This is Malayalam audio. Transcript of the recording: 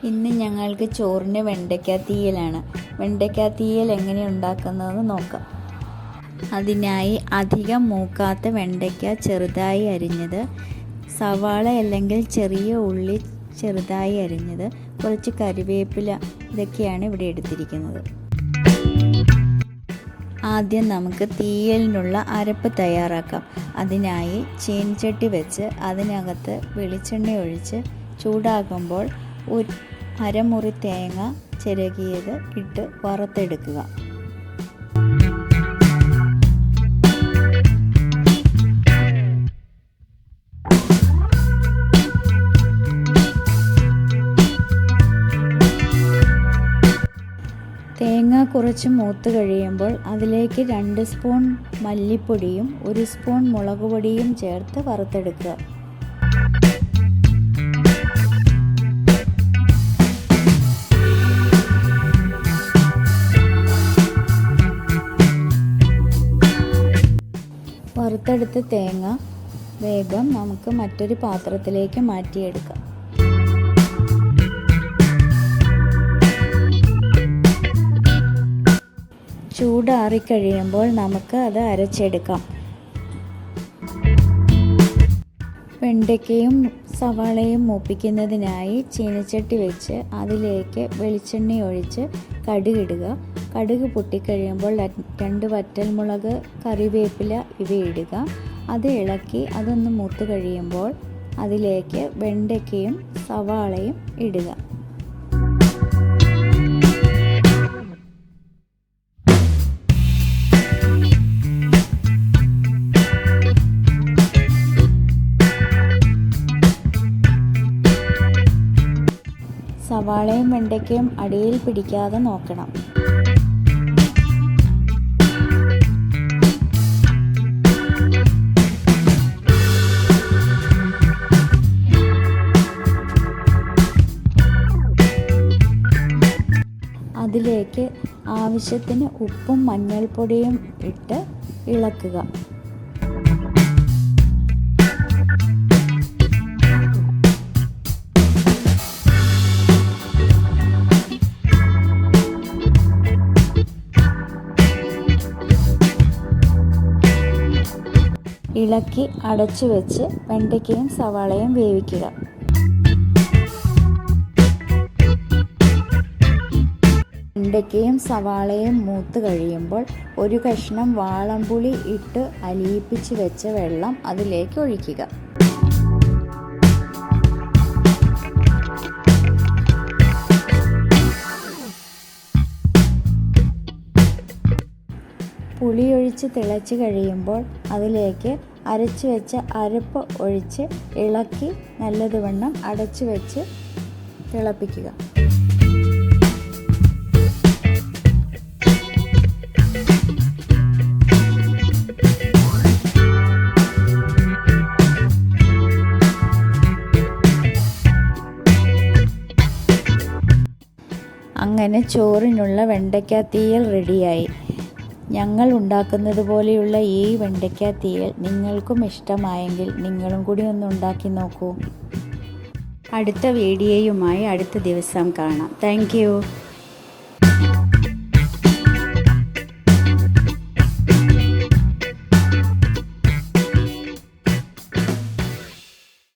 ഇന്ന് ഞങ്ങൾക്ക് ചോറിന് വെണ്ടയ്ക്ക തീയലാണ്. വെണ്ടയ്ക്ക തീയൽ എങ്ങനെ ഉണ്ടാക്കുന്നതെന്ന് നോക്കാം. അതിനായി അധികം മൂക്കാത്ത വെണ്ടയ്ക്ക ചെറുതായി അരിഞ്ഞത്, സവാള അല്ലെങ്കിൽ ചെറിയ ഉള്ളി ചെറുതായി അരിഞ്ഞത്, കുറച്ച് കറിവേപ്പില, ഇതൊക്കെയാണ് ഇവിടെ എടുത്തിരിക്കുന്നത്. ആദ്യം നമുക്ക് തീയലിനുള്ള അരപ്പ് തയ്യാറാക്കാം. അതിനായി ചീനച്ചട്ടി വെച്ച് അതിനകത്ത് വെളിച്ചെണ്ണ ഒഴിച്ച് ചൂടാകുമ്പോൾ അരമുറി തേങ്ങ ചിരകിയത് ഇട്ട് വറുത്തെടുക്കുക. തേങ്ങ കുറച്ച് മൂത്ത് കഴിയുമ്പോൾ അതിലേക്ക് 2 സ്പൂൺ മല്ലിപ്പൊടിയും 1 സ്പൂൺ മുളക് പൊടിയും ചേർത്ത് വറുത്തെടുക്കുക. വറുത്തെടുത്ത തേങ്ങ വേഗം നമുക്ക് മറ്റൊരു പാത്രത്തിലേക്ക് മാറ്റിയെടുക്കാം. ചൂടാറിക്കഴിയുമ്പോൾ നമുക്ക് അത് അരച്ചെടുക്കാം. വെണ്ടയ്ക്കയും സവാളയും മൂപ്പിക്കുന്നതിനായി ചീനച്ചട്ടി വെച്ച് അതിലേക്ക് വെളിച്ചെണ്ണ ഒഴിച്ച് കടുകിടുക. കടുക് പൊട്ടിക്കഴിയുമ്പോൾ 2 വറ്റൽമുളക്, കറിവേപ്പില ഇവയിടുക. അത് ഇളക്കി അതൊന്ന് മൂത്ത് കഴിയുമ്പോൾ അതിലേക്ക് വെണ്ടയ്ക്കയും സവാളയും ഇടുക. സവാളയും വെണ്ടയ്ക്കയും അടിയിൽ പിടിക്കാതെ നോക്കണം. അതിലേക്ക് ആവശ്യത്തിന് ഉപ്പും മഞ്ഞൾപ്പൊടിയും ഇട്ട് ഇളക്കുക. ഇളക്കി അടച്ചു വെച്ച് വെണ്ടയ്ക്കയും സവാളയും വേവിക്കുക. വെണ്ടയ്ക്കയും സവാളയും മൂത്ത് കഴിയുമ്പോൾ 1 കഷ്ണം വാളംപുളി ഇട്ട് അലിയിപ്പിച്ച് വെച്ച വെള്ളം അതിലേക്ക് ഒഴിക്കുക. പുളിയൊഴിച്ച് തിളച്ച് കഴിയുമ്പോൾ അതിലേക്ക് അരച്ചു വെച്ച അരപ്പ് ഒഴിച്ച് ഇളക്കി നല്ലതുവണ്ണം അടച്ചു വെച്ച് തിളപ്പിക്കുക. അങ്ങനെ ചോറിനുള്ള വെണ്ടയ്ക്ക തീയൽ റെഡിയായി. ഞങ്ങൾ ഉണ്ടാക്കുന്നത് പോലെയുള്ള ഈ വെണ്ടയ്ക്ക തീയൽ നിങ്ങൾക്കും ഇഷ്ടമായെങ്കിൽ നിങ്ങളും കൂടി ഒന്ന് ഉണ്ടാക്കി നോക്കൂ. അടുത്ത വീഡിയോയുമായി അടുത്ത ദിവസം കാണാം. Thank you.